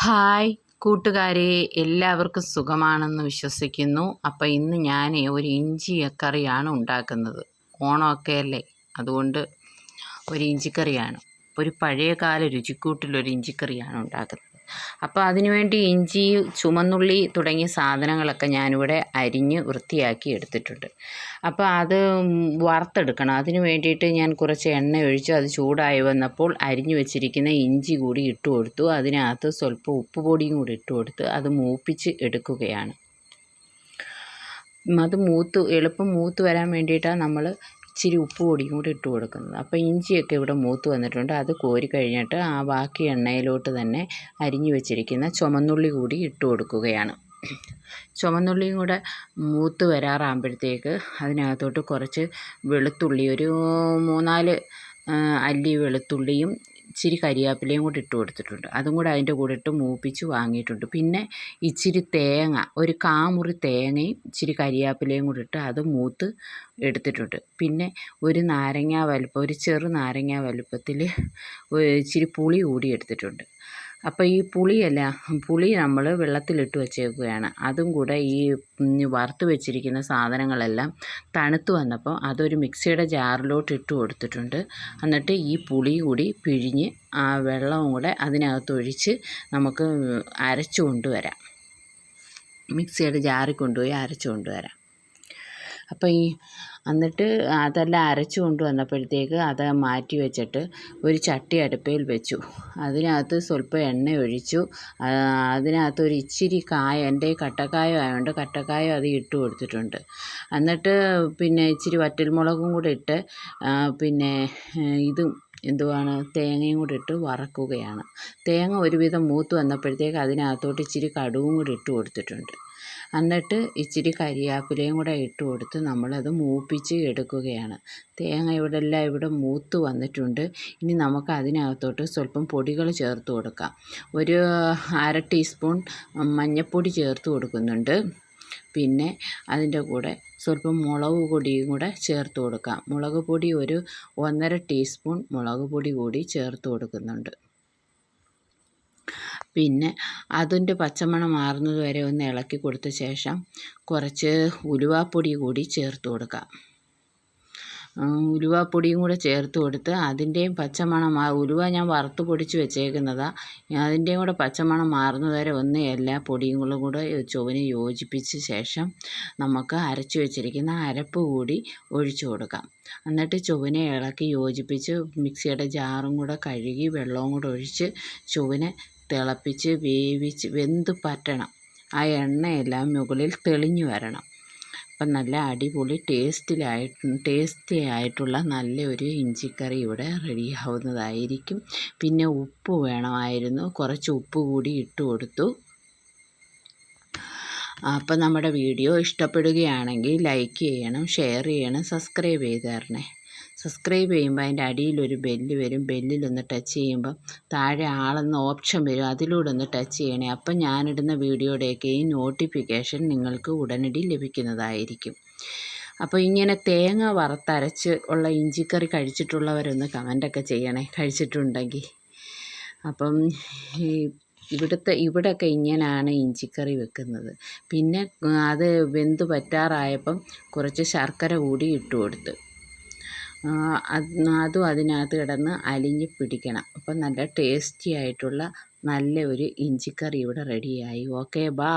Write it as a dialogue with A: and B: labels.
A: Hi കൂട്ടുകാരെ, എല്ലാവർക്കും സുഖമാണെന്ന് വിശ്വസിക്കുന്നു. അപ്പോൾ ഇന്ന് ഞാൻ ഒരു ഇഞ്ചി കറിയാണ് ഉണ്ടാക്കുന്നത്. ഓണമൊക്കെ അല്ലേ, അതുകൊണ്ട് ഒരു ഇഞ്ചിക്കറിയാണ്. ഒരു പഴയകാല രുചിക്കൂട്ടിലൊരു ഇഞ്ചിക്കറിയാണ് ഉണ്ടാക്കുന്നത്. അപ്പോൾ അതിനുവേണ്ടി ഇഞ്ചി, ചുമന്നുള്ളി തുടങ്ങിയ സാധനങ്ങളൊക്കെ ഞാനിവിടെ അരിഞ്ഞ് വൃത്തിയാക്കി എടുത്തിട്ടുണ്ട്. അപ്പോൾ അത് വറുത്തെടുക്കണം. അതിന് വേണ്ടിയിട്ട് ഞാൻ കുറച്ച് എണ്ണ ഒഴിച്ച് അത് ചൂടായി വന്നപ്പോൾ അരിഞ്ഞു വെച്ചിരിക്കുന്ന ഇഞ്ചി കൂടി ഇട്ട് കൊടുത്തു. അതിനകത്ത് സ്വല്പം ഉപ്പുപൊടിയും കൂടി ഇട്ട് കൊടുത്ത് അത് മൂപ്പിച്ച് എടുക്കുകയാണ്. അത് എളുപ്പം മൂത്ത് വരാൻ വേണ്ടിയിട്ടാണ് നമ്മൾ ഇച്ചിരി ഉപ്പ് പൊടിയും കൂടി ഇട്ട് കൊടുക്കുന്നത്. അപ്പോൾ ഇഞ്ചിയൊക്കെ ഇവിടെ മൂത്ത് വന്നിട്ടുണ്ട്. അത് കോരി കഴിഞ്ഞിട്ട് ആ ബാക്കി എണ്ണയിലോട്ട് തന്നെ അരിഞ്ഞു വെച്ചിരിക്കുന്ന ചുമന്നുള്ളി കൂടി ഇട്ട് കൊടുക്കുകയാണ്. ചുമന്നുള്ളിയും കൂടെ മൂത്ത് വരാറാകുമ്പോഴത്തേക്ക് അതിനകത്തോട്ട് കുറച്ച് വെളുത്തുള്ളി, ഒരു 3-4 അല്ലി വെളുത്തുള്ളിയും ഇച്ചിരി കരിയാപ്പിലയും കൂടി ഇട്ട് കൊടുത്തിട്ടുണ്ട്. അതും കൂടെ അതിൻ്റെ കൂടെ ഇട്ട് മൂപ്പിച്ച് വാങ്ങിയിട്ടുണ്ട്. പിന്നെ ഇച്ചിരി തേങ്ങ, ഒരു കാമുറി തേങ്ങയും ഇച്ചിരി കരിയാപ്പിലയും കൂടി ഇട്ട് അത് മൂത്ത് എടുത്തിട്ടുണ്ട്. പിന്നെ ഒരു നാരങ്ങ വലുപ്പം, ഒരു ചെറു നാരങ്ങ വലുപ്പത്തിൽ ഇച്ചിരി പുളി കൂടി എടുത്തിട്ടുണ്ട്. അപ്പോൾ ഈ പുളി നമ്മൾ വെള്ളത്തിലിട്ട് വെച്ചേക്കുകയാണ്. അതും കൂടെ ഈ വറുത്ത് വെച്ചിരിക്കുന്ന സാധനങ്ങളെല്ലാം തണുത്ത് വന്നപ്പോൾ അതൊരു മിക്സിയുടെ ജാറിലോട്ട് ഇട്ട് കൊടുത്തിട്ടുണ്ട്. എന്നിട്ട് ഈ പുളി കൂടി പിഴിഞ്ഞ് ആ വെള്ളവും കൂടെ അതിനകത്തൊഴിച്ച് നമുക്ക് അരച്ചു കൊണ്ടുവരാം. മിക്സിയുടെ ജാറിൽ കൊണ്ടുപോയി അരച്ചു കൊണ്ടുവരാം. അപ്പോൾ എന്നിട്ട് അതെല്ലാം അരച്ചു കൊണ്ടുവന്നപ്പോഴത്തേക്ക് അത് മാറ്റി വെച്ചിട്ട് ഒരു ചട്ടി അടുപ്പയിൽ വെച്ചു. അതിനകത്ത് സ്വല്പം എണ്ണ ഒഴിച്ചു. അതിനകത്ത് ഒരു ഇച്ചിരി എൻ്റെ കട്ടക്കായ ആയതുകൊണ്ട് കട്ടക്കായ അത് ഇട്ട് കൊടുത്തിട്ടുണ്ട്. എന്നിട്ട് പിന്നെ ഇച്ചിരി വറ്റൽമുളകും കൂടെ ഇട്ട് പിന്നെ തേങ്ങയും കൂടി ഇട്ട് വറക്കുകയാണ്. തേങ്ങ ഒരുവിധം മൂത്ത് വന്നപ്പോഴത്തേക്ക് അതിനകത്തോട്ട് ഇച്ചിരി കടുകും കൂടി ഇട്ട് കൊടുത്തിട്ടുണ്ട്. എന്നിട്ട് ഇച്ചിരി കരിയാപ്പിലയും കൂടെ ഇട്ട് കൊടുത്ത് നമ്മളത് മൂപ്പിച്ച് എടുക്കുകയാണ്. തേങ്ങ ഇവിടെ മൂത്ത് വന്നിട്ടുണ്ട്. ഇനി നമുക്ക് അതിനകത്തോട്ട് സ്വല്പം പൊടികൾ ചേർത്ത് കൊടുക്കാം. ഒരു 1/2 ടീസ്പൂൺ മഞ്ഞൾപ്പൊടി ചേർത്ത് കൊടുക്കുന്നുണ്ട്. പിന്നെ അതിൻ്റെ കൂടെ സ്വല്പം മുളക് പൊടിയും കൂടെ ചേർത്ത് കൊടുക്കാം. മുളക് പൊടി ഒരു 1.5 ടീസ്പൂൺ മുളക് പൊടി കൂടി ചേർത്ത് കൊടുക്കുന്നുണ്ട്. പിന്നെ അതിൻ്റെ പച്ചമണം മാറുന്നത് വരെ ഒന്ന് ഇളക്കി കൊടുത്ത ശേഷം കുറച്ച് ഉലുവാപ്പൊടി കൂടി ചേർത്ത് കൊടുക്കാം. ഉലുവാപ്പൊടിയും കൂടെ ചേർത്ത് കൊടുത്ത് അതിൻ്റെയും പച്ചമണം ഉലുവ ഞാൻ വറുത്ത് പൊടിച്ച് വെച്ചേക്കുന്നതാണ്. അതിൻ്റെയും കൂടെ പച്ചമണം മാറുന്നത് വരെ ഒന്ന് എല്ലാ പൊടികളും കൂടെ ചുവന് യോജിപ്പിച്ച ശേഷം നമുക്ക് അരച്ചു വെച്ചിരിക്കുന്ന അരപ്പ് കൂടി ഒഴിച്ചു കൊടുക്കാം. എന്നിട്ട് ചുവനെ ഇളക്കി യോജിപ്പിച്ച് മിക്സിയുടെ ജാറും കൂടെ കഴുകി വെള്ളവും കൂടെ ഒഴിച്ച് ചുവനെ തിളപ്പിച്ച് വെന്ത് പറ്റണം. ആ എണ്ണയെല്ലാം മുകളിൽ തെളിഞ്ഞു വരണം. അപ്പം നല്ല അടിപൊളി ടേസ്റ്റി ആയിട്ടുള്ള നല്ലൊരു ഇഞ്ചിക്കറി ഇവിടെ റെഡിയാവുന്നതായിരിക്കും. പിന്നെ ഉപ്പ് വേണമായിരുന്നു, കുറച്ച് ഉപ്പ് കൂടി ഇട്ട് കൊടുത്തു. അപ്പം നമ്മുടെ വീഡിയോ ഇഷ്ടപ്പെടുകയാണെങ്കിൽ ലൈക്ക് ചെയ്യണം, ഷെയർ ചെയ്യണം, സബ്സ്ക്രൈബ് ചെയ്ത് തരണേ. സബ്സ്ക്രൈബ് ചെയ്യുമ്പോൾ അതിൻ്റെ അടിയിലൊരു ബെല്ല് വരും. ബെല്ലിലൊന്ന് ടച്ച് ചെയ്യുമ്പം താഴെ ആളെന്ന ഓപ്ഷൻ വരും. അതിലൂടെ ഒന്ന് ടച്ച് ചെയ്യണേ. അപ്പം ഞാനിടുന്ന വീഡിയോയുടെയൊക്കെ ഈ നോട്ടിഫിക്കേഷൻ നിങ്ങൾക്ക് ഉടനടി ലഭിക്കുന്നതായിരിക്കും. അപ്പോൾ ഇങ്ങനെ തേങ്ങ വറുത്തരച്ച് ഉള്ള ഇഞ്ചിക്കറി കഴിച്ചിട്ടുള്ളവരൊന്ന് കമൻ്റൊക്കെ ചെയ്യണേ, കഴിച്ചിട്ടുണ്ടെങ്കിൽ. അപ്പം ഇവിടെയൊക്കെ ഇങ്ങനെയാണ് ഇഞ്ചിക്കറി വെക്കുന്നത്. പിന്നെ അത് വെന്ത് പറ്റാറായപ്പം കുറച്ച് ശർക്കര കൂടി ഇട്ട് കൊടുത്ത് അതും അതിനകത്ത് കിടന്ന് അലിഞ്ഞ് പിടിക്കണം. അപ്പം നല്ല ടേസ്റ്റി ആയിട്ടുള്ള നല്ല ഒരു ഇഞ്ചിക്കറി ഇവിടെ റെഡിയായി. Okay, by.